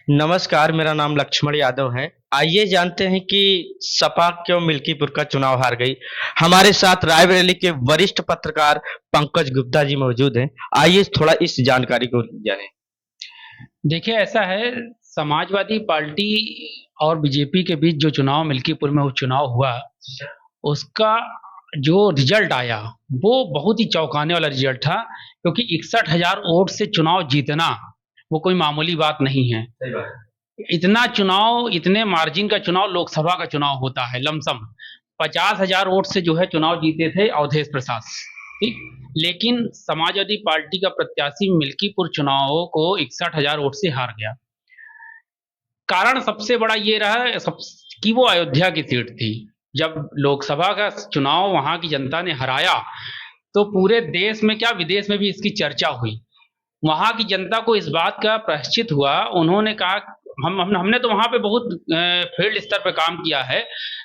नमस्कार, मेरा नाम लक्ष्मण यादव है। आइए जानते हैं कि सपा क्यों मिल्कीपुर का चुनाव हार गई। हमारे साथ रायबरेली के वरिष्ठ पत्रकार पंकज गुप्ता जी मौजूद हैं। आइए थोड़ा इस जानकारी को जानें। देखिए ऐसा है, समाजवादी पार्टी और बीजेपी के बीच जो चुनाव मिल्कीपुर में उपचुनाव हुआ, उसका जो रिजल्ट आया वो बहुत ही चौंकाने वाला रिजल्ट था, क्योंकि 61,000 वोट से चुनाव जीतना वो कोई मामूली बात नहीं है। सही बात। इतना चुनाव, इतने मार्जिन का चुनाव लोकसभा का चुनाव होता है लमसम 50,000 वोट से जो है चुनाव जीते थे अवधेश प्रसाद। ठीक, लेकिन समाजवादी पार्टी का प्रत्याशी मिल्कीपुर चुनाव को 61,000 वोट से हार गया। कारण सबसे बड़ा ये रहा कि वो अयोध्या की सीट थी। जब लोकसभा का चुनाव वहां की जनता ने हराया, तो पूरे देश में क्या विदेश में भी इसकी चर्चा हुई। वहां की जनता को इस बात का प्रायश्चित हुआ। उन्होंने कहा, हमने तो वहां पे बहुत फील्ड स्तर पे काम किया है,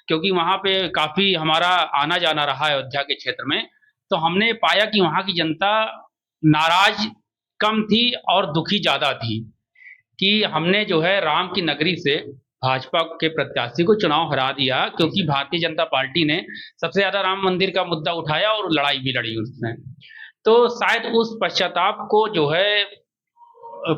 क्योंकि वहां पे काफी हमारा आना जाना रहा है अयोध्या के क्षेत्र में। तो हमने पाया कि वहां की जनता नाराज कम थी और दुखी ज्यादा थी, कि हमने जो है राम की नगरी से भाजपा के प्रत्याशी को चुनाव हरा दिया, क्योंकि भारतीय जनता पार्टी ने सबसे ज्यादा राम मंदिर का मुद्दा उठाया और लड़ाई भी लड़ी उसने। तो शायद उस पश्चाताप को जो है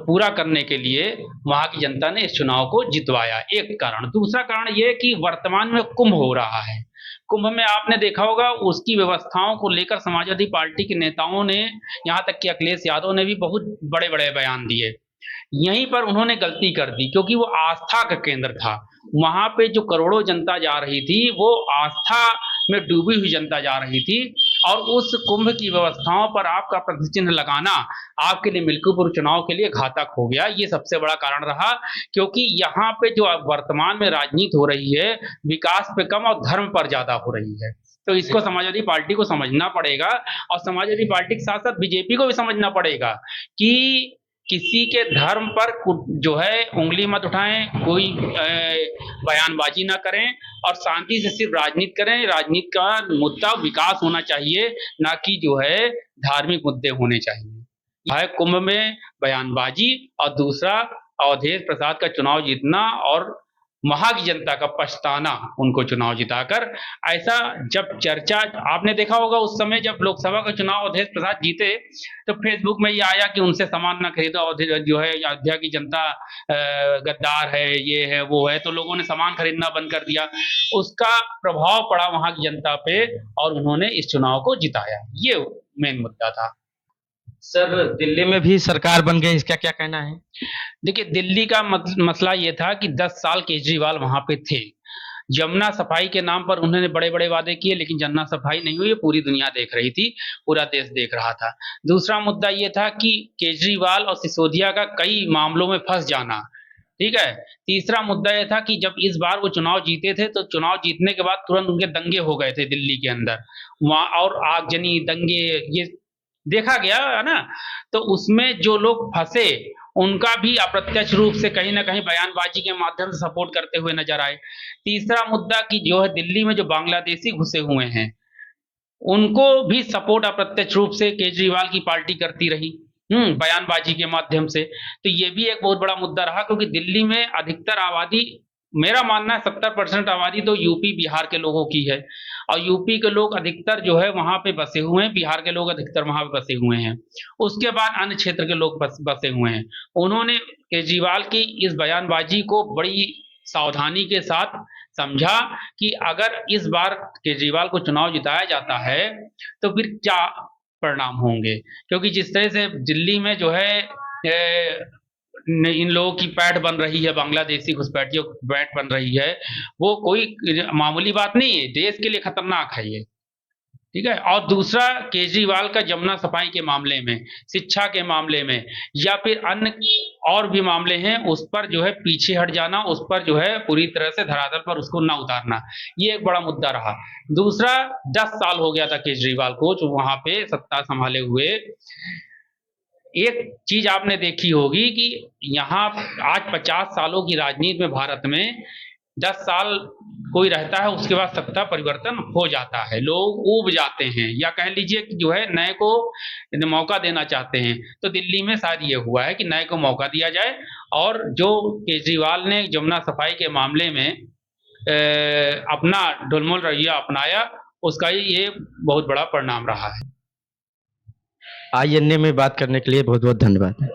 पूरा करने के लिए वहां की जनता ने इस चुनाव को जितवाया, एक कारण। दूसरा कारण यह कि वर्तमान में कुंभ हो रहा है। कुंभ में आपने देखा होगा, उसकी व्यवस्थाओं को लेकर समाजवादी पार्टी के नेताओं ने, यहाँ तक कि अखिलेश यादव ने भी बहुत बड़े बड़े बयान दिए। यहीं पर उन्होंने गलती कर दी, क्योंकि वो आस्था का केंद्र था। वहां पे जो करोड़ों जनता जा रही थी, वो आस्था में डूबी हुई जनता जा रही थी। और उस कुंभ की व्यवस्थाओं पर आपका प्रतिचिन्ह लगाना आपके लिए मिल्कीपुर चुनाव के लिए घातक हो गया। ये सबसे बड़ा कारण रहा, क्योंकि यहाँ पे जो वर्तमान में राजनीति हो रही है, विकास पे कम और धर्म पर ज्यादा हो रही है। तो इसको समाजवादी पार्टी को समझना पड़ेगा, और समाजवादी पार्टी के साथ साथ बीजेपी को भी समझना पड़ेगा कि किसी के धर्म पर जो है उंगली मत उठाएं, कोई बयानबाजी ना करें, और शांति से सिर्फ राजनीति करें। राजनीति का मुद्दा विकास होना चाहिए, ना कि जो है धार्मिक मुद्दे होने चाहिए। यह है कुंभ में बयानबाजी, और दूसरा अवधेश प्रसाद का चुनाव जीतना और वहां की जनता का पछताना उनको चुनाव जिताकर। ऐसा जब चर्चा आपने देखा होगा, उस समय जब लोकसभा का चुनाव अवधेश प्रसाद जीते, तो फेसबुक में ये आया कि उनसे सामान ना खरीदो, अवधेश जो है अयोध्या की जनता गद्दार है, ये है वो है, तो लोगों ने सामान खरीदना बंद कर दिया। उसका प्रभाव पड़ा वहां की जनता पे, और उन्होंने इस चुनाव को जिताया। ये मेन मुद्दा था। सर, दिल्ली में भी सरकार बन गई, इसका क्या कहना है? देखिए, दिल्ली का मसला ये था कि 10 साल केजरीवाल वहां पे थे। जमुना सफाई के नाम पर उन्होंने बड़े बड़े वादे किए, लेकिन जमुना सफाई नहीं हुई। पूरी दुनिया देख रही थी, पूरा देश देख रहा था। दूसरा मुद्दा ये था कि केजरीवाल और सिसोदिया का कई मामलों में फंस जाना। ठीक है। तीसरा मुद्दा यह था कि जब इस बार वो चुनाव जीते थे, तो चुनाव जीतने के बाद तुरंत उनके दंगे हो गए थे दिल्ली के अंदर, वहां और आगजनी दंगे ये देखा गया है ना। तो उसमें जो लोग फंसे, उनका भी अप्रत्यक्ष रूप से कहीं ना कहीं बयानबाजी के माध्यम से सपोर्ट करते हुए नजर आए। तीसरा मुद्दा कि जो है दिल्ली में जो बांग्लादेशी घुसे हुए हैं, उनको भी सपोर्ट अप्रत्यक्ष रूप से केजरीवाल की पार्टी करती रही, बयानबाजी के माध्यम से। तो ये भी एक बहुत बड़ा मुद्दा रहा, क्योंकि दिल्ली में अधिकतर आबादी, मेरा मानना है 70% आबादी तो यूपी बिहार के लोगों की है, और यूपी के लोग अधिकतर जो है वहां पे बसे हुए हैं, बिहार के लोग अधिकतर वहां पे बसे हुए हैं। उसके बाद अन्य क्षेत्र के लोग बसे हुए हैं। उन्होंने केजरीवाल की इस बयानबाजी को बड़ी सावधानी के साथ समझा, कि अगर इस बार केजरीवाल को चुनाव जिताया जाता है, तो फिर क्या परिणाम होंगे। क्योंकि जिस तरह से दिल्ली में जो है इन लोगों की पैठ बन रही है, बांग्लादेशी घुसपैठियों की पैठ बन रही है, वो कोई मामूली बात नहीं है, देश के लिए खतरनाक है ये। ठीक है। और दूसरा, केजरीवाल का जमुना सफाई के मामले में, शिक्षा के मामले में, या फिर अन्य और भी मामले हैं, उस पर जो है पीछे हट जाना, उस पर जो है पूरी तरह से धरातल पर उसको ना उतारना, ये एक बड़ा मुद्दा रहा। दूसरा, 10 साल हो गया था केजरीवाल को जो वहां पे सत्ता संभाले हुए। एक चीज आपने देखी होगी कि यहाँ आज 50 सालों की राजनीति में भारत में 10 साल कोई रहता है, उसके बाद सत्ता परिवर्तन हो जाता है, लोग ऊब जाते हैं, या कह लीजिए कि जो है नए को मौका देना चाहते हैं। तो दिल्ली में शायद ये हुआ है कि नए को मौका दिया जाए, और जो केजरीवाल ने जमुना सफाई के मामले में अपना ढुलमुल रवैया अपनाया, उसका ही ये बहुत बड़ा परिणाम रहा है। आईएनए में बात करने के लिए बहुत बहुत धन्यवाद।